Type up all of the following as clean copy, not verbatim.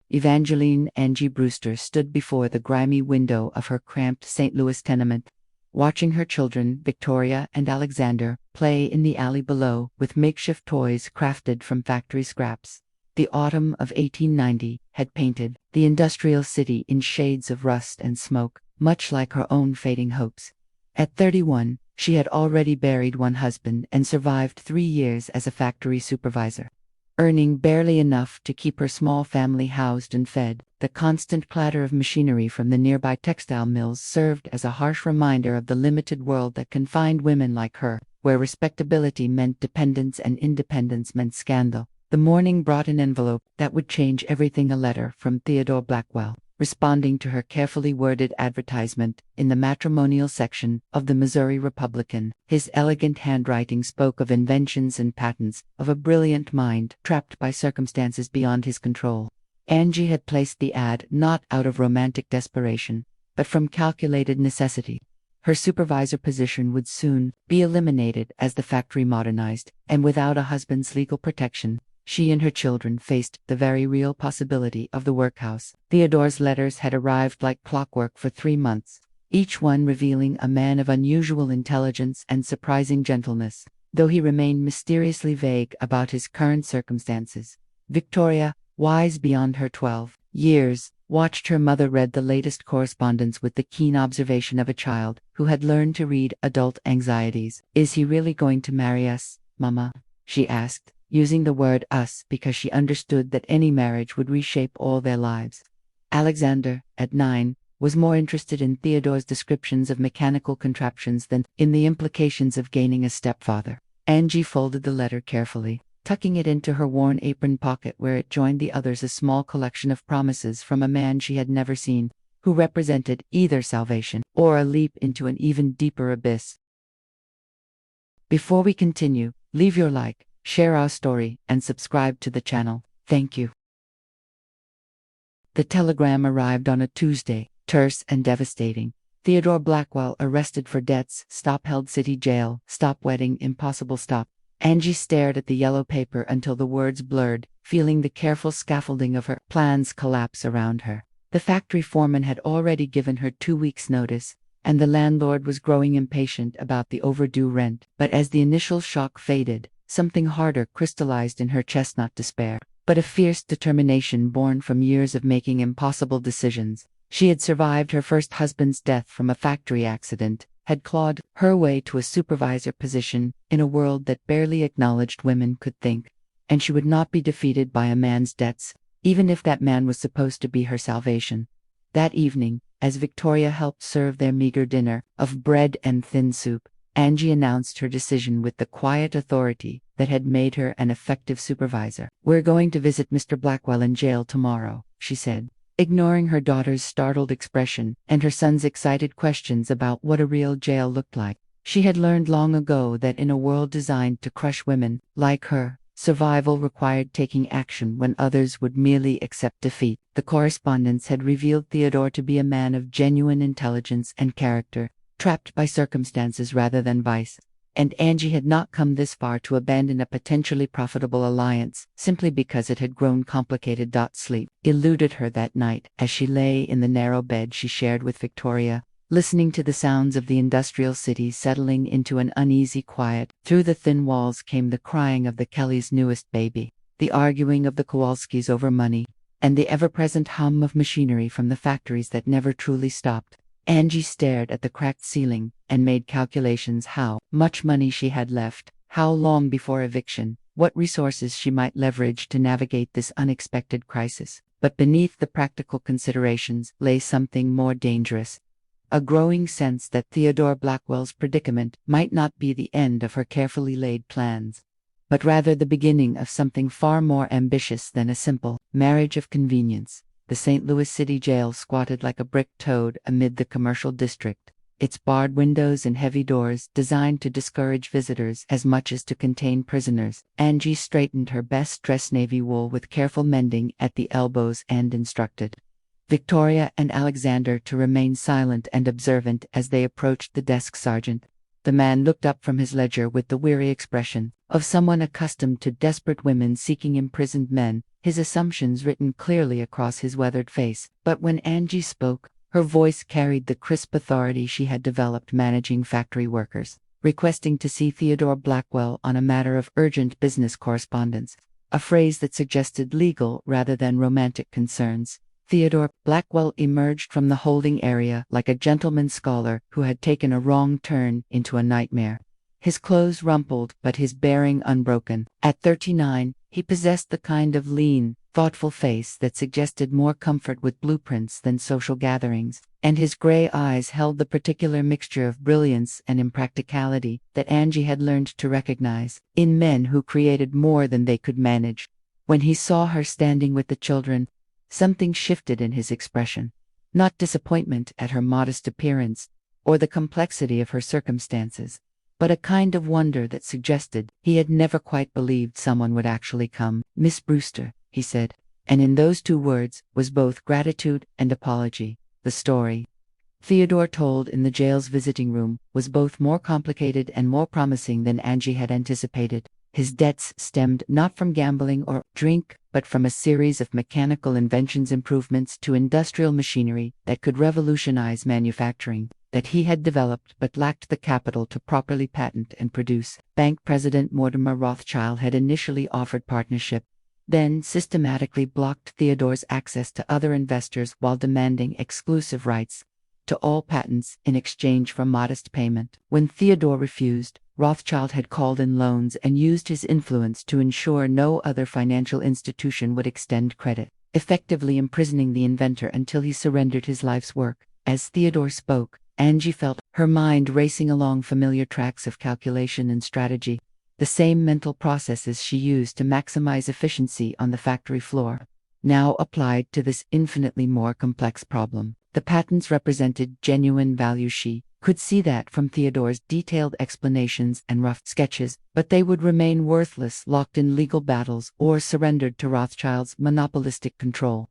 Evangeline Angie Brewster stood before the grimy window of her cramped St. Louis tenement, watching her children, Victoria and Alexander, play in the alley below with makeshift toys crafted from factory scraps. The autumn of 1890 had painted the industrial city in shades of rust and smoke, much like her own fading hopes. At 31, she had already buried one husband and survived 3 years as a factory supervisor. Earning barely enough to keep her small family housed and fed, the constant clatter of machinery from the nearby textile mills served as a harsh reminder of the limited world that confined women like her, where respectability meant dependence and independence meant scandal. The morning brought an envelope that would change everything, a letter from Theodore Blackwell, responding to her carefully worded advertisement in the matrimonial section of the Missouri Republican. His elegant handwriting spoke of inventions and patents, of a brilliant mind trapped by circumstances beyond his control. Angie had placed the ad not out of romantic desperation, but from calculated necessity. Her supervisor position would soon be eliminated as the factory modernized, and without a husband's legal protection, she and her children faced the very real possibility of the workhouse. Theodore's letters had arrived like clockwork for 3 months, each one revealing a man of unusual intelligence and surprising gentleness, though he remained mysteriously vague about his current circumstances. Victoria, wise beyond her 12 years, watched her mother read the latest correspondence with the keen observation of a child who had learned to read adult anxieties. "Is he really going to marry us, Mama?" she asked, using the word us because she understood that any marriage would reshape all their lives. Alexander, at 9, was more interested in Theodore's descriptions of mechanical contraptions than in the implications of gaining a stepfather. Angie folded the letter carefully, tucking it into her worn apron pocket where it joined the others, a small collection of promises from a man she had never seen, who represented either salvation or a leap into an even deeper abyss. Before we continue, leave your like, share our story, and subscribe to the channel. Thank you. The telegram arrived on a Tuesday, terse and devastating. Theodore Blackwell arrested for debts, stop held city jail, stop wedding impossible stop. Angie stared at the yellow paper until the words blurred, feeling the careful scaffolding of her plans collapse around her. The factory foreman had already given her 2 weeks' notice, and the landlord was growing impatient about the overdue rent. But as the initial shock faded, something harder crystallized in her chest, not despair, but a fierce determination born from years of making impossible decisions. She had survived her first husband's death from a factory accident, had clawed her way to a supervisor position in a world that barely acknowledged women could think, and she would not be defeated by a man's debts, even if that man was supposed to be her salvation. That evening, as Victoria helped serve their meager dinner of bread and thin soup, Angie announced her decision with the quiet authority that had made her an effective supervisor. "We're going to visit Mr. Blackwell in jail tomorrow," she said, ignoring her daughter's startled expression and her son's excited questions about what a real jail looked like. She had learned long ago that in a world designed to crush women like her, survival required taking action when others would merely accept defeat. The correspondence had revealed Theodore to be a man of genuine intelligence and character, trapped by circumstances rather than vice. And Angie had not come this far to abandon a potentially profitable alliance simply because it had grown complicated. Sleep eluded her that night as she lay in the narrow bed she shared with Victoria, listening to the sounds of the industrial city settling into an uneasy quiet. Through the thin walls came the crying of the Kellys' newest baby, the arguing of the Kowalskis over money, and the ever-present hum of machinery from the factories that never truly stopped. Angie stared at the cracked ceiling and made calculations: how much money she had left, how long before eviction, what resources she might leverage to navigate this unexpected crisis. But beneath the practical considerations lay something more dangerous, a growing sense that Theodore Blackwell's predicament might not be the end of her carefully laid plans, but rather the beginning of something far more ambitious than a simple marriage of convenience. The St. Louis City Jail squatted like a brick toad amid the commercial district, its barred windows and heavy doors designed to discourage visitors as much as to contain prisoners. Angie straightened her best dress navy wool with careful mending at the elbows and instructed Victoria and Alexander to remain silent and observant as they approached the desk sergeant. The man looked up from his ledger with the weary expression of someone accustomed to desperate women seeking imprisoned men, his assumptions written clearly across his weathered face. But when Angie spoke, her voice carried the crisp authority she had developed managing factory workers, requesting to see Theodore Blackwell on a matter of urgent business correspondence, a phrase that suggested legal rather than romantic concerns. Theodore Blackwell emerged from the holding area like a gentleman scholar who had taken a wrong turn into a nightmare. His clothes rumpled, but his bearing unbroken. At 39, he possessed the kind of lean, thoughtful face that suggested more comfort with blueprints than social gatherings, and his gray eyes held the particular mixture of brilliance and impracticality that Angie had learned to recognize in men who created more than they could manage. When he saw her standing with the children, something shifted in his expression. Not disappointment at her modest appearance, or the complexity of her circumstances, but a kind of wonder that suggested he had never quite believed someone would actually come. "Miss Brewster," he said, and in those two words was both gratitude and apology. The story Theodore told in the jail's visiting room was both more complicated and more promising than Angie had anticipated. His debts stemmed not from gambling or drink, but from a series of mechanical inventions improvements to industrial machinery that could revolutionize manufacturing, that he had developed but lacked the capital to properly patent and produce. Bank President Mortimer Rothschild had initially offered partnership, then systematically blocked Theodore's access to other investors while demanding exclusive rights to all patents in exchange for modest payment. When Theodore refused, Rothschild had called in loans and used his influence to ensure no other financial institution would extend credit, effectively imprisoning the inventor until he surrendered his life's work. As Theodore spoke, Angie felt her mind racing along familiar tracks of calculation and strategy, the same mental processes she used to maximize efficiency on the factory floor, now applied to this infinitely more complex problem. The patents represented genuine value. She could see that from Theodore's detailed explanations and rough sketches, but they would remain worthless locked in legal battles or surrendered to Rothschild's monopolistic control.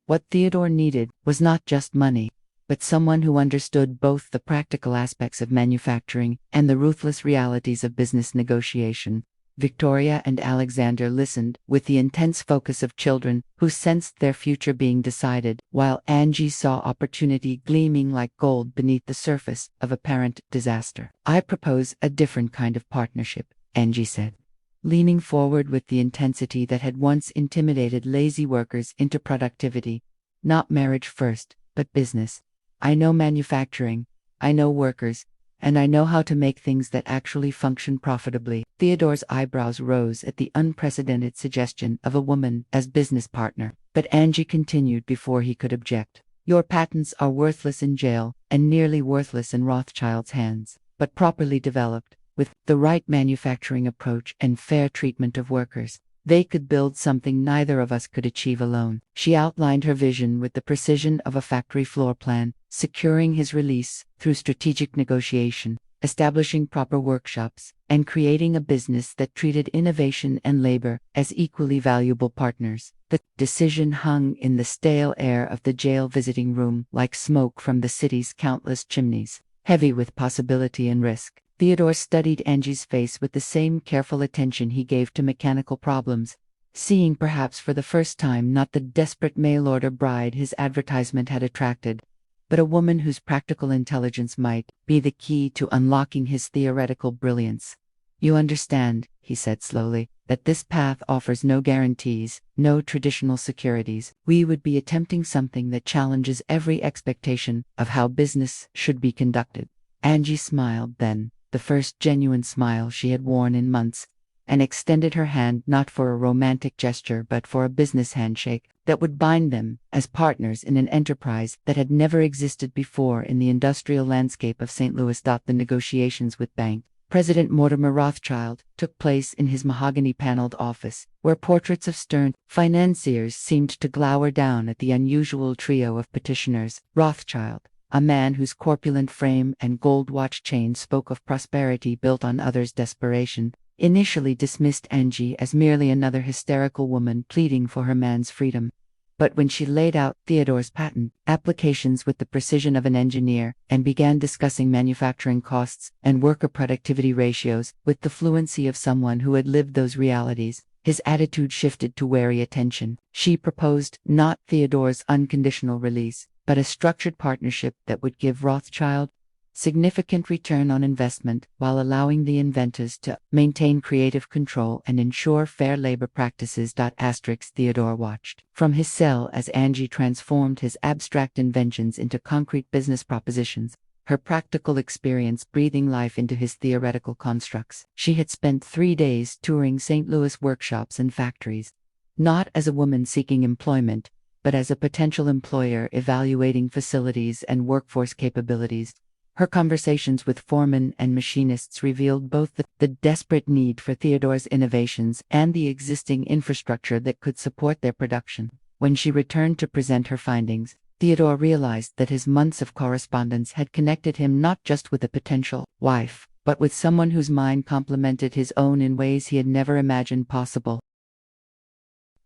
What Theodore needed was not just money, but someone who understood both the practical aspects of manufacturing and the ruthless realities of business negotiation. Victoria and Alexander listened with the intense focus of children who sensed their future being decided, while Angie saw opportunity gleaming like gold beneath the surface of apparent disaster. "I propose a different kind of partnership," Angie said, leaning forward with the intensity that had once intimidated lazy workers into productivity. "Not marriage first, but business. I know manufacturing, I know workers, and I know how to make things that actually function profitably." Theodore's eyebrows rose at the unprecedented suggestion of a woman as business partner, but Angie continued before he could object. "Your patents are worthless in jail and nearly worthless in Rothschild's hands, but properly developed, with the right manufacturing approach and fair treatment of workers, they could build something neither of us could achieve alone." She outlined her vision with the precision of a factory floor plan, securing his release through strategic negotiation, establishing proper workshops, and creating a business that treated innovation and labor as equally valuable partners. The decision hung in the stale air of the jail visiting room like smoke from the city's countless chimneys, heavy with possibility and risk. Theodore studied Angie's face with the same careful attention he gave to mechanical problems, seeing perhaps for the first time not the desperate mail-order bride his advertisement had attracted, but a woman whose practical intelligence might be the key to unlocking his theoretical brilliance. "You understand," he said slowly, "that this path offers no guarantees, no traditional securities. We would be attempting something that challenges every expectation of how business should be conducted." Angie smiled then, the first genuine smile she had worn in months, and extended her hand not for a romantic gesture but for a business handshake that would bind them as partners in an enterprise that had never existed before in the industrial landscape of St. Louis. The negotiations with Bank President Mortimer Rothschild took place in his mahogany-paneled office, where portraits of stern financiers seemed to glower down at the unusual trio of petitioners. Rothschild, a man whose corpulent frame and gold watch chain spoke of prosperity built on others' desperation, initially dismissed Angie as merely another hysterical woman pleading for her man's freedom. But when she laid out Theodore's patent applications with the precision of an engineer and began discussing manufacturing costs and worker productivity ratios with the fluency of someone who had lived those realities, his attitude shifted to wary attention. She proposed not Theodore's unconditional release, but a structured partnership that would give Rothschild significant return on investment while allowing the inventors to maintain creative control and ensure fair labor practices. Theodore watched from his cell as Angie transformed his abstract inventions into concrete business propositions, her practical experience breathing life into his theoretical constructs. She had spent 3 days touring St. Louis workshops and factories, not as a woman seeking employment, but as a potential employer evaluating facilities and workforce capabilities. Her conversations with foremen and machinists revealed both the desperate need for Theodore's innovations and the existing infrastructure that could support their production. When she returned to present her findings, Theodore realized that his months of correspondence had connected him not just with a potential wife, but with someone whose mind complemented his own in ways he had never imagined possible.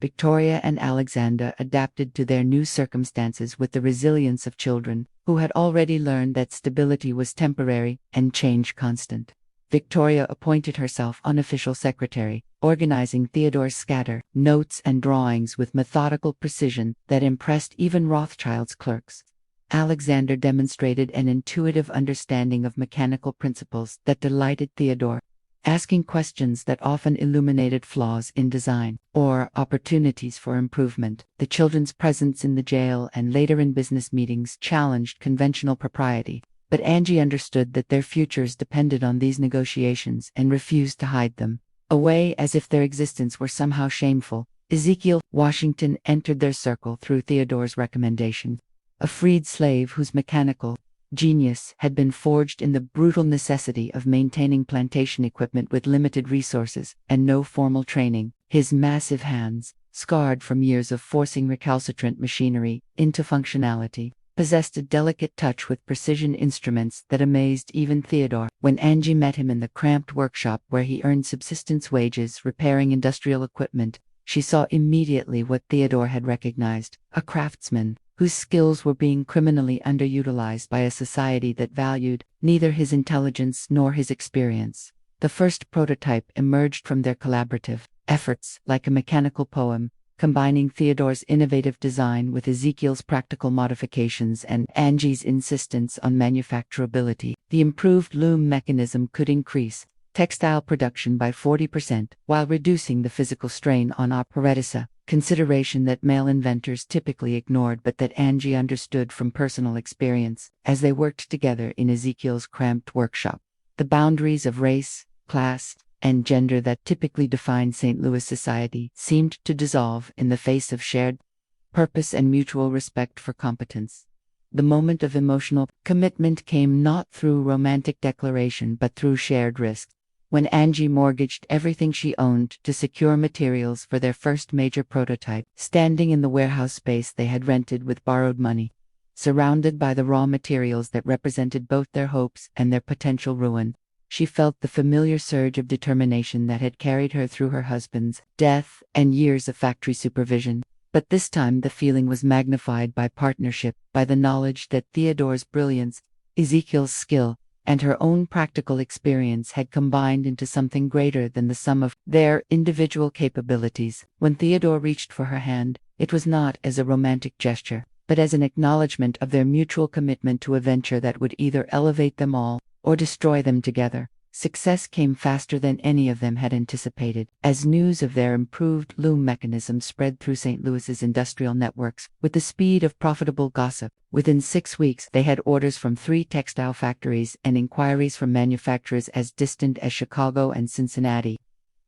Victoria and Alexander adapted to their new circumstances with the resilience of children who had already learned that stability was temporary and change constant. Victoria appointed herself unofficial secretary, organizing Theodore's scatter notes and drawings with methodical precision that impressed even Rothschild's clerks. Alexander demonstrated an intuitive understanding of mechanical principles that delighted Theodore, asking questions that often illuminated flaws in design or opportunities for improvement. The children's presence in the jail and later in business meetings challenged conventional propriety, but Angie understood that their futures depended on these negotiations and refused to hide them away as if their existence were somehow shameful. Ezekiel Washington entered their circle through Theodore's recommendation, a freed slave whose mechanical genius had been forged in the brutal necessity of maintaining plantation equipment with limited resources and no formal training. His massive hands, scarred from years of forcing recalcitrant machinery into functionality, possessed a delicate touch with precision instruments that amazed even Theodore. When Angie met him in the cramped workshop where he earned subsistence wages repairing industrial equipment, she saw immediately what Theodore had recognized: a craftsman whose skills were being criminally underutilized by a society that valued neither his intelligence nor his experience. The first prototype emerged from their collaborative efforts like a mechanical poem, combining Theodore's innovative design with Ezekiel's practical modifications and Angie's insistence on manufacturability. The improved loom mechanism could increase textile production by 40% while reducing the physical strain on operetissa, consideration that male inventors typically ignored but that Angie understood from personal experience. As they worked together in Ezekiel's cramped workshop, the boundaries of race, class, and gender that typically defined St. Louis society seemed to dissolve in the face of shared purpose and mutual respect for competence. The moment of emotional commitment came not through romantic declaration but through shared risk. When Angie mortgaged everything she owned to secure materials for their first major prototype, standing in the warehouse space they had rented with borrowed money, surrounded by the raw materials that represented both their hopes and their potential ruin, she felt the familiar surge of determination that had carried her through her husband's death and years of factory supervision. But this time the feeling was magnified by partnership, by the knowledge that Theodore's brilliance, Ezekiel's skill, and her own practical experience had combined into something greater than the sum of their individual capabilities. When Theodore reached for her hand, it was not as a romantic gesture, but as an acknowledgement of their mutual commitment to a venture that would either elevate them all or destroy them together. Success came faster than any of them had anticipated, as news of their improved loom mechanism spread through St. Louis's industrial networks with the speed of profitable gossip. Within 6 weeks, they had orders from 3 textile factories and inquiries from manufacturers as distant as Chicago and Cincinnati.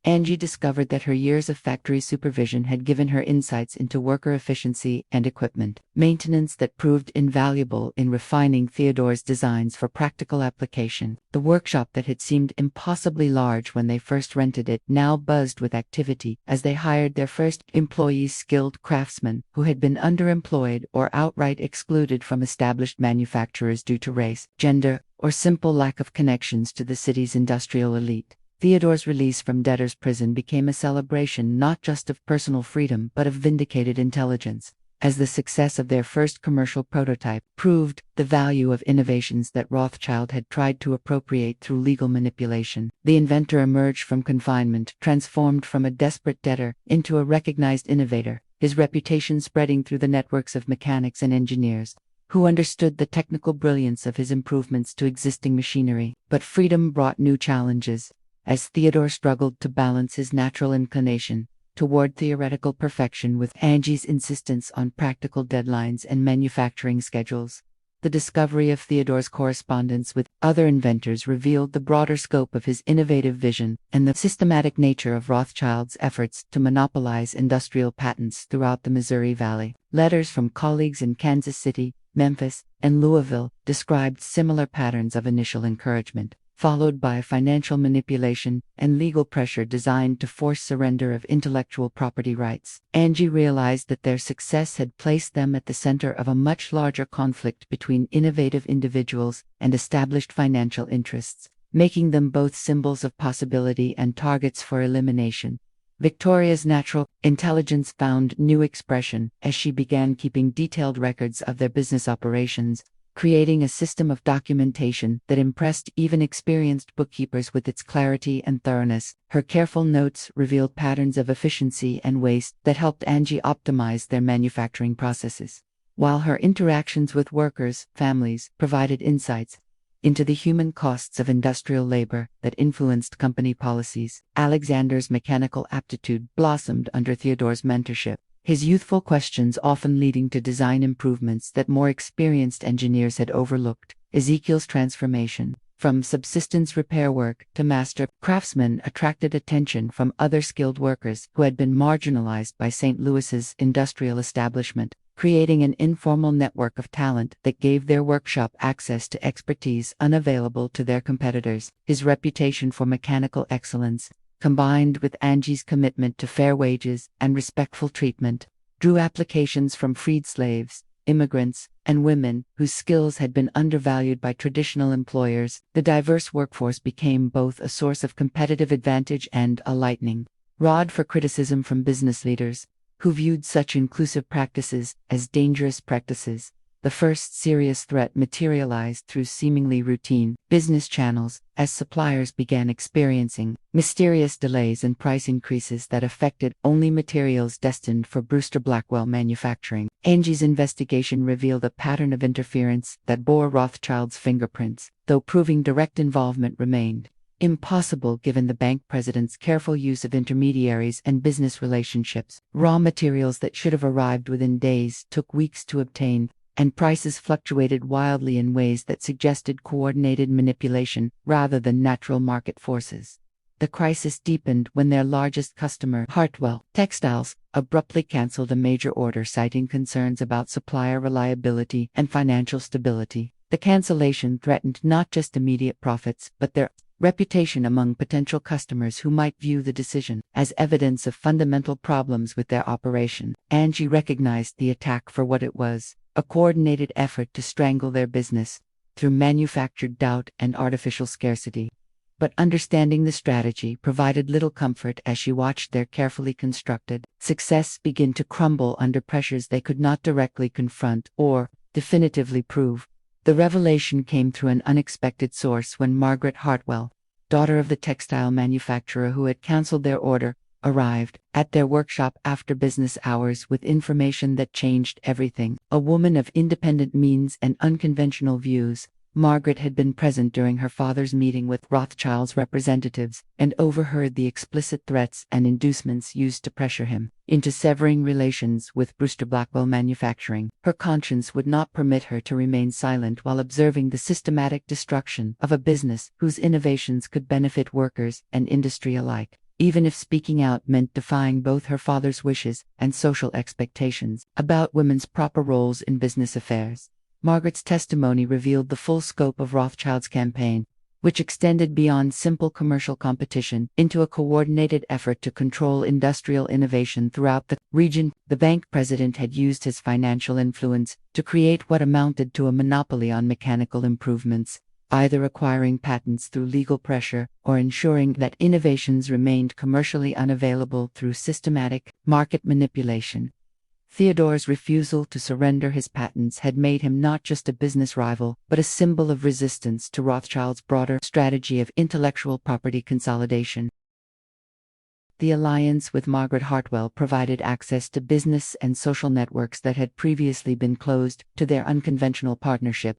Angie discovered that her years of factory supervision had given her insights into worker efficiency and equipment maintenance that proved invaluable in refining Theodore's designs for practical application. The workshop that had seemed impossibly large when they first rented it now buzzed with activity as they hired their first employees, skilled craftsmen who had been underemployed or outright excluded from established manufacturers due to race, gender, or simple lack of connections to the city's industrial elite. Theodore's release from debtors' prison became a celebration not just of personal freedom but of vindicated intelligence. as the success of their first commercial prototype proved the value of innovations that Rothschild had tried to appropriate through legal manipulation. The inventor emerged from confinement, transformed from a desperate debtor into a recognized innovator, his reputation spreading through the networks of mechanics and engineers who understood the technical brilliance of his improvements to existing machinery. But freedom brought new challenges, as Theodore struggled to balance his natural inclination toward theoretical perfection with Angie's insistence on practical deadlines and manufacturing schedules. The discovery of Theodore's correspondence with other inventors revealed the broader scope of his innovative vision and the systematic nature of Rothschild's efforts to monopolize industrial patents throughout the Missouri Valley. Letters from colleagues in Kansas City, Memphis, and Louisville described similar patterns of initial encouragement, followed by financial manipulation and legal pressure designed to force surrender of intellectual property rights. Angie realized that their success had placed them at the center of a much larger conflict between innovative individuals and established financial interests, making them both symbols of possibility and targets for elimination. Victoria's natural intelligence found new expression as she began keeping detailed records of their business operations, creating a system of documentation that impressed even experienced bookkeepers with its clarity and thoroughness. Her careful notes revealed patterns of efficiency and waste that helped Angie optimize their manufacturing processes, while her interactions with workers' families provided insights into the human costs of industrial labor that influenced company policies. Alexander's mechanical aptitude blossomed under Theodore's mentorship, his youthful questions often leading to design improvements that more experienced engineers had overlooked. Ezekiel's transformation from subsistence repair work to master craftsman attracted attention from other skilled workers who had been marginalized by St. Louis's industrial establishment, creating an informal network of talent that gave their workshop access to expertise unavailable to their competitors. His reputation for mechanical excellence, combined with Angie's commitment to fair wages and respectful treatment, drew applications from freed slaves, immigrants, and women whose skills had been undervalued by traditional employers. The diverse workforce became both a source of competitive advantage and a lightning rod for criticism from business leaders, who viewed such inclusive practices as dangerous practices. The first serious threat materialized through seemingly routine business channels, as suppliers began experiencing mysterious delays and price increases that affected only materials destined for Brewster Blackwell manufacturing. Angie's investigation revealed a pattern of interference that bore Rothschild's fingerprints, though proving direct involvement remained impossible given the bank president's careful use of intermediaries and business relationships. Raw materials that should have arrived within days took weeks to obtain, and prices fluctuated wildly in ways that suggested coordinated manipulation rather than natural market forces. The crisis deepened when their largest customer, Hartwell Textiles, abruptly canceled a major order citing concerns about supplier reliability and financial stability. The cancellation threatened not just immediate profits but their reputation among potential customers who might view the decision as evidence of fundamental problems with their operation. Angie recognized the attack for what it was: a coordinated effort to strangle their business through manufactured doubt and artificial scarcity. But understanding the strategy provided little comfort as she watched their carefully constructed success begin to crumble under pressures they could not directly confront or definitively prove. The revelation came through an unexpected source when Margaret Hartwell, daughter of the textile manufacturer who had canceled their order, arrived at their workshop after business hours with information that changed everything. A woman of independent means and unconventional views, Margaret had been present during her father's meeting with Rothschild's representatives and overheard the explicit threats and inducements used to pressure him into severing relations with Brewster Blackwell Manufacturing. Her conscience would not permit her to remain silent while observing the systematic destruction of a business whose innovations could benefit workers and industry alike, even if speaking out meant defying both her father's wishes and social expectations about women's proper roles in business affairs. Margaret's testimony revealed the full scope of Rothschild's campaign, which extended beyond simple commercial competition into a coordinated effort to control industrial innovation throughout the region. The bank president had used his financial influence to create what amounted to a monopoly on mechanical improvements, either acquiring patents through legal pressure or ensuring that innovations remained commercially unavailable through systematic market manipulation. Theodore's refusal to surrender his patents had made him not just a business rival, but a symbol of resistance to Rothschild's broader strategy of intellectual property consolidation. The alliance with Margaret Hartwell provided access to business and social networks that had previously been closed to their unconventional partnership,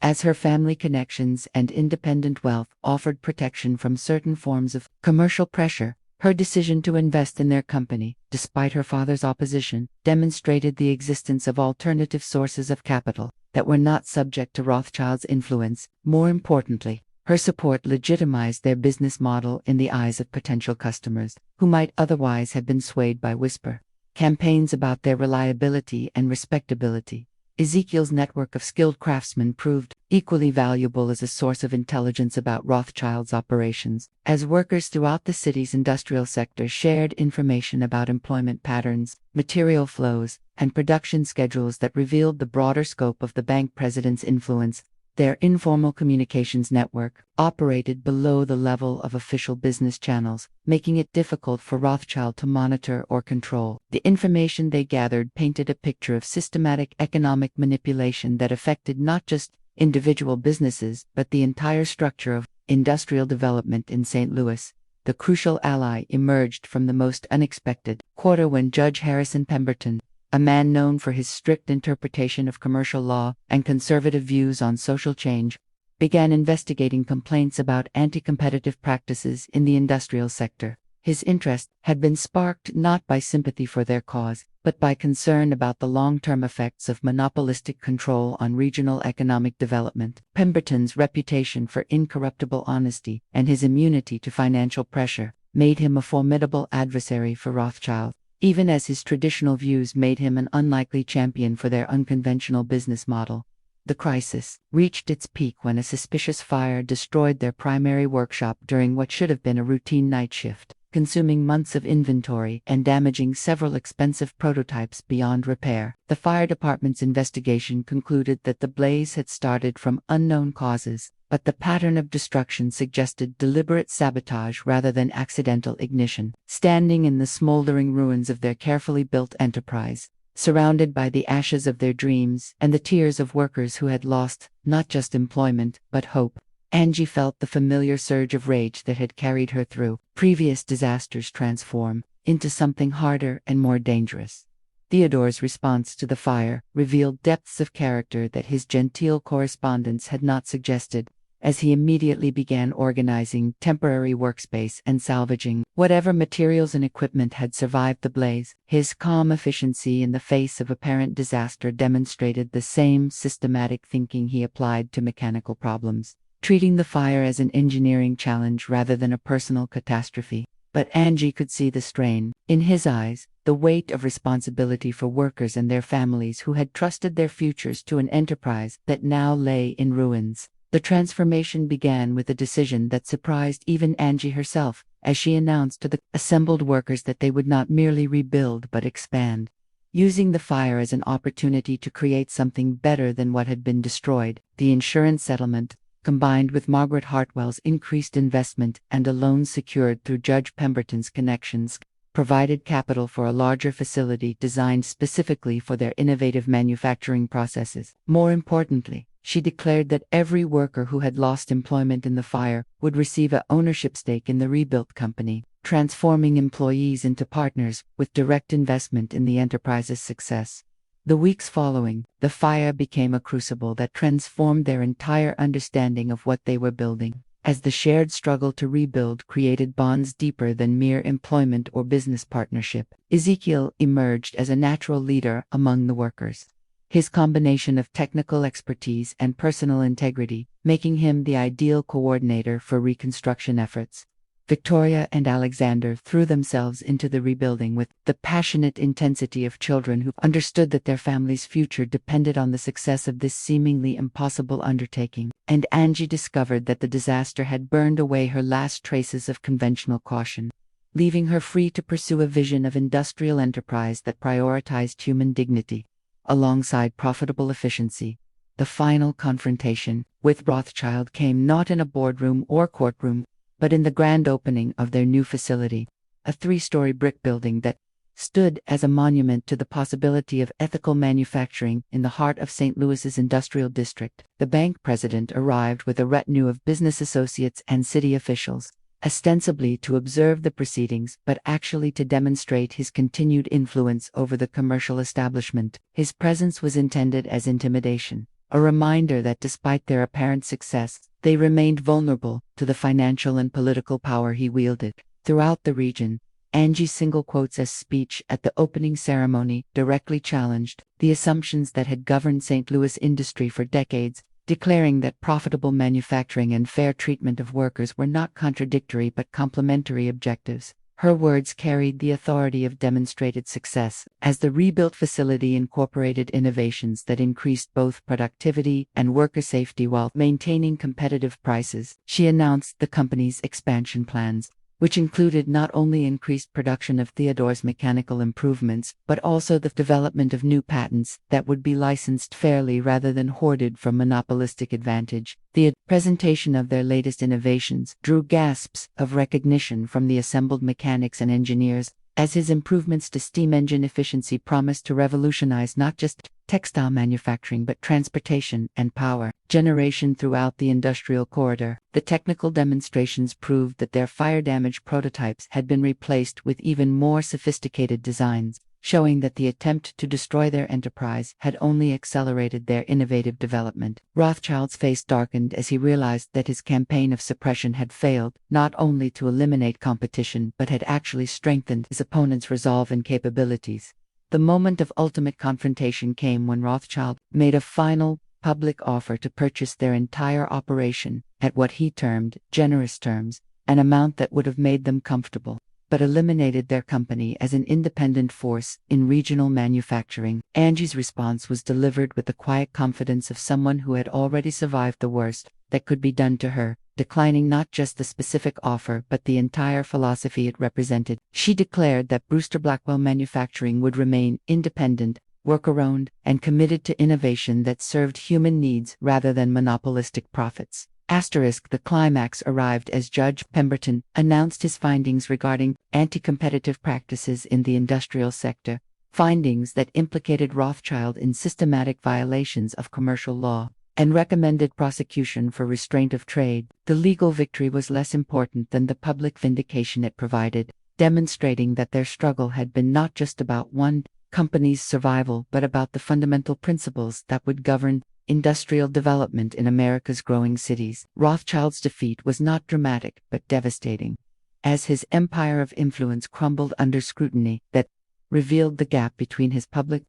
as her family connections and independent wealth offered protection from certain forms of commercial pressure. Her decision to invest in their company, despite her father's opposition, demonstrated the existence of alternative sources of capital that were not subject to Rothschild's influence. More importantly, her support legitimized their business model in the eyes of potential customers, who might otherwise have been swayed by whisper campaigns about their reliability and respectability. Ezekiel's network of skilled craftsmen proved equally valuable as a source of intelligence about Rothschild's operations, as workers throughout the city's industrial sector shared information about employment patterns, material flows, and production schedules that revealed the broader scope of the bank president's influence. Their informal communications network operated below the level of official business channels, making it difficult for Rothschild to monitor or control. The information they gathered painted a picture of systematic economic manipulation that affected not just individual businesses but the entire structure of industrial development in St. Louis. The crucial ally emerged from the most unexpected quarter when Judge Harrison Pemberton, a man known for his strict interpretation of commercial law and conservative views on social change, began investigating complaints about anti-competitive practices in the industrial sector. His interest had been sparked not by sympathy for their cause, but by concern about the long-term effects of monopolistic control on regional economic development. Pemberton's reputation for incorruptible honesty and his immunity to financial pressure made him a formidable adversary for Rothschild, even as his traditional views made him an unlikely champion for their unconventional business model. The crisis reached its peak when a suspicious fire destroyed their primary workshop during what should have been a routine night shift, consuming months of inventory and damaging several expensive prototypes beyond repair. The fire department's investigation concluded that the blaze had started from unknown causes, but the pattern of destruction suggested deliberate sabotage rather than accidental ignition. Standing in the smoldering ruins of their carefully built enterprise, surrounded by the ashes of their dreams and the tears of workers who had lost not just employment but hope, Angie felt the familiar surge of rage that had carried her through previous disasters transform into something harder and more dangerous. Theodore's response to the fire revealed depths of character that his genteel correspondence had not suggested, as he immediately began organizing temporary workspace and salvaging whatever materials and equipment had survived the blaze. His calm efficiency in the face of apparent disaster demonstrated the same systematic thinking he applied to mechanical problems, treating the fire as an engineering challenge rather than a personal catastrophe. But Angie could see the strain in his eyes, the weight of responsibility for workers and their families who had trusted their futures to an enterprise that now lay in ruins. The transformation began with a decision that surprised even Angie herself, as she announced to the assembled workers that they would not merely rebuild but expand, using the fire as an opportunity to create something better than what had been destroyed. The insurance settlement, combined with Margaret Hartwell's increased investment and a loan secured through Judge Pemberton's connections, provided capital for a larger facility designed specifically for their innovative manufacturing processes. More importantly, she declared that every worker who had lost employment in the fire would receive an ownership stake in the rebuilt company, transforming employees into partners with direct investment in the enterprise's success. The weeks following, the fire became a crucible that transformed their entire understanding of what they were building, as the shared struggle to rebuild created bonds deeper than mere employment or business partnership. Ezekiel emerged as a natural leader among the workers, his combination of technical expertise and personal integrity making him the ideal coordinator for reconstruction efforts. Victoria and Alexander threw themselves into the rebuilding with the passionate intensity of children who understood that their family's future depended on the success of this seemingly impossible undertaking. And Angie discovered that the disaster had burned away her last traces of conventional caution, leaving her free to pursue a vision of industrial enterprise that prioritized human dignity alongside profitable efficiency. The final confrontation with Rothschild came not in a boardroom or courtroom, but in the grand opening of their new facility, a 3-story brick building that stood as a monument to the possibility of ethical manufacturing in the heart of St. Louis's industrial district. The bank president arrived with a retinue of business associates and city officials, ostensibly to observe the proceedings, but actually to demonstrate his continued influence over the commercial establishment. His presence was intended as intimidation, a reminder that despite their apparent success, they remained vulnerable to the financial and political power he wielded. Throughout the region, Angie's single quotes as speech at the opening ceremony directly challenged the assumptions that had governed St. Louis industry for decades, declaring that profitable manufacturing and fair treatment of workers were not contradictory but complementary objectives. Her words carried the authority of demonstrated success, as the rebuilt facility incorporated innovations that increased both productivity and worker safety while maintaining competitive prices. She announced the company's expansion plans, which included not only increased production of Theodore's mechanical improvements, but also the development of new patents that would be licensed fairly rather than hoarded for monopolistic advantage. The presentation of their latest innovations drew gasps of recognition from the assembled mechanics and engineers, as his improvements to steam engine efficiency promised to revolutionize not just textile manufacturing but transportation and power generation throughout the industrial corridor. The technical demonstrations proved that their fire-damaged prototypes had been replaced with even more sophisticated designs, showing that the attempt to destroy their enterprise had only accelerated their innovative development. Rothschild's face darkened as he realized that his campaign of suppression had failed, not only to eliminate competition but had actually strengthened his opponent's resolve and capabilities. The moment of ultimate confrontation came when Rothschild made a final, public offer to purchase their entire operation, at what he termed generous terms, an amount that would have made them comfortable, but eliminated their company as an independent force in regional manufacturing. Angie's response was delivered with the quiet confidence of someone who had already survived the worst that could be done to her, declining not just the specific offer but the entire philosophy it represented. She declared that Brewster Blackwell Manufacturing would remain independent, worker-owned, and committed to innovation that served human needs rather than monopolistic profits. The climax arrived as Judge Pemberton announced his findings regarding anti-competitive practices in the industrial sector, findings that implicated Rothschild in systematic violations of commercial law, and recommended prosecution for restraint of trade. The legal victory was less important than the public vindication it provided, demonstrating that their struggle had been not just about one company's survival but about the fundamental principles that would govern industrial development in America's growing cities. Rothschild's defeat was not dramatic but devastating, as his empire of influence crumbled under scrutiny that revealed the gap between his public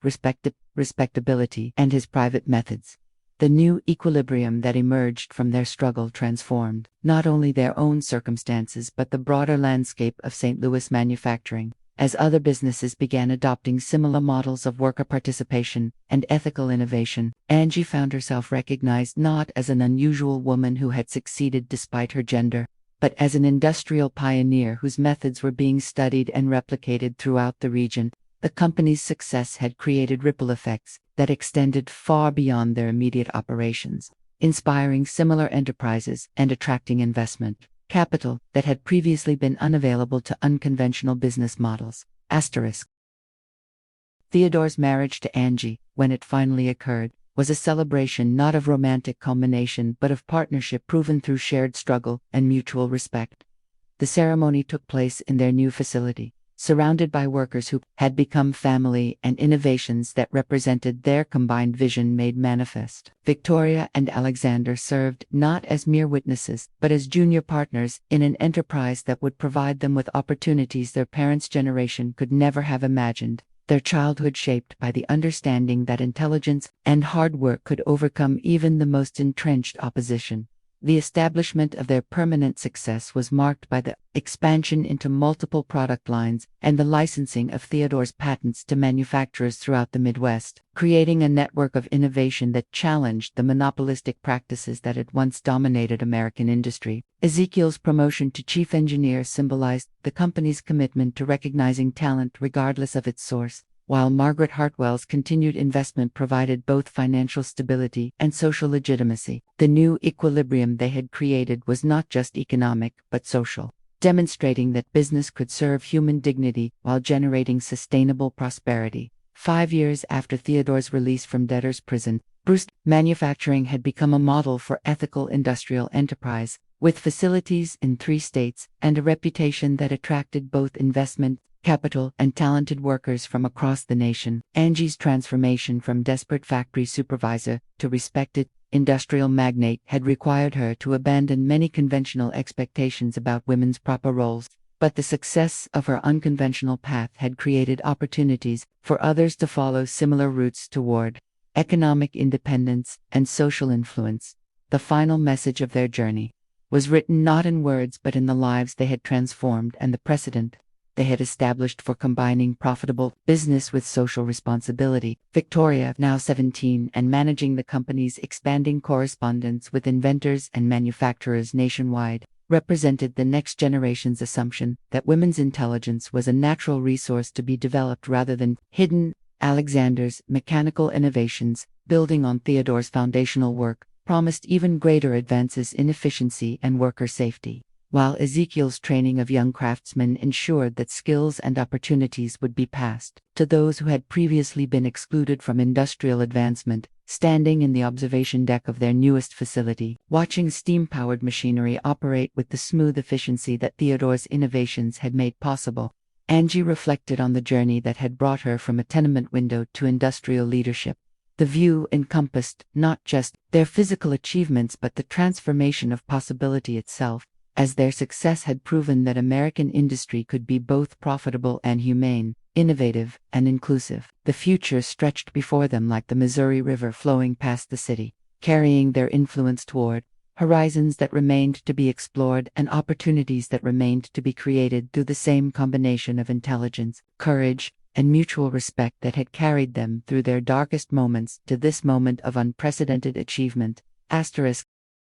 respectability and his private methods. The new equilibrium that emerged from their struggle transformed not only their own circumstances but the broader landscape of St. Louis manufacturing. As other businesses began adopting similar models of worker participation and ethical innovation, Angie found herself recognized not as an unusual woman who had succeeded despite her gender, but as an industrial pioneer whose methods were being studied and replicated throughout the region. The company's success had created ripple effects that extended far beyond their immediate operations, inspiring similar enterprises and attracting investment capital that had previously been unavailable to unconventional business models. Theodore's marriage to Angie, when it finally occurred, was a celebration not of romantic culmination but of partnership proven through shared struggle and mutual respect. The ceremony took place in their new facility, surrounded by workers who had become family, and innovations that represented their combined vision made manifest. Victoria and Alexander served not as mere witnesses, but as junior partners in an enterprise that would provide them with opportunities their parents' generation could never have imagined. Their childhood shaped by the understanding that intelligence and hard work could overcome even the most entrenched opposition. The establishment of their permanent success was marked by the expansion into multiple product lines and the licensing of Theodore's patents to manufacturers throughout the Midwest, creating a network of innovation that challenged the monopolistic practices that had once dominated American industry. Ezekiel's promotion to chief engineer symbolized the company's commitment to recognizing talent regardless of its source, while Margaret Hartwell's continued investment provided both financial stability and social legitimacy. The new equilibrium they had created was not just economic but social. demonstrating that business could serve human dignity while generating sustainable prosperity. 5 years after Theodore's release from debtors' prison, Bruce Manufacturing had become a model for ethical industrial enterprise, with facilities in 3 states and a reputation that attracted both investment, capital, and talented workers from across the nation. Angie's transformation from desperate factory supervisor to respected industrial magnate had required her to abandon many conventional expectations about women's proper roles, but the success of her unconventional path had created opportunities for others to follow similar routes toward economic independence and social influence. The final message of their journey was written not in words but in the lives they had transformed and the precedent they had established for combining profitable business with social responsibility. Victoria, now 17 and managing the company's expanding correspondence with inventors and manufacturers nationwide, represented the next generation's assumption that women's intelligence was a natural resource to be developed rather than hidden. Alexander's mechanical innovations, building on Theodore's foundational work, promised even greater advances in efficiency and worker safety, while Ezekiel's training of young craftsmen ensured that skills and opportunities would be passed to those who had previously been excluded from industrial advancement. Standing in the observation deck of their newest facility, watching steam-powered machinery operate with the smooth efficiency that Theodore's innovations had made possible, Angie reflected on the journey that had brought her from a tenement window to industrial leadership. The view encompassed not just their physical achievements but the transformation of possibility itself, as their success had proven that American industry could be both profitable and humane, innovative and inclusive. The future stretched before them like the Missouri River flowing past the city, carrying their influence toward horizons that remained to be explored and opportunities that remained to be created through the same combination of intelligence, courage, and mutual respect that had carried them through their darkest moments to this moment of unprecedented achievement.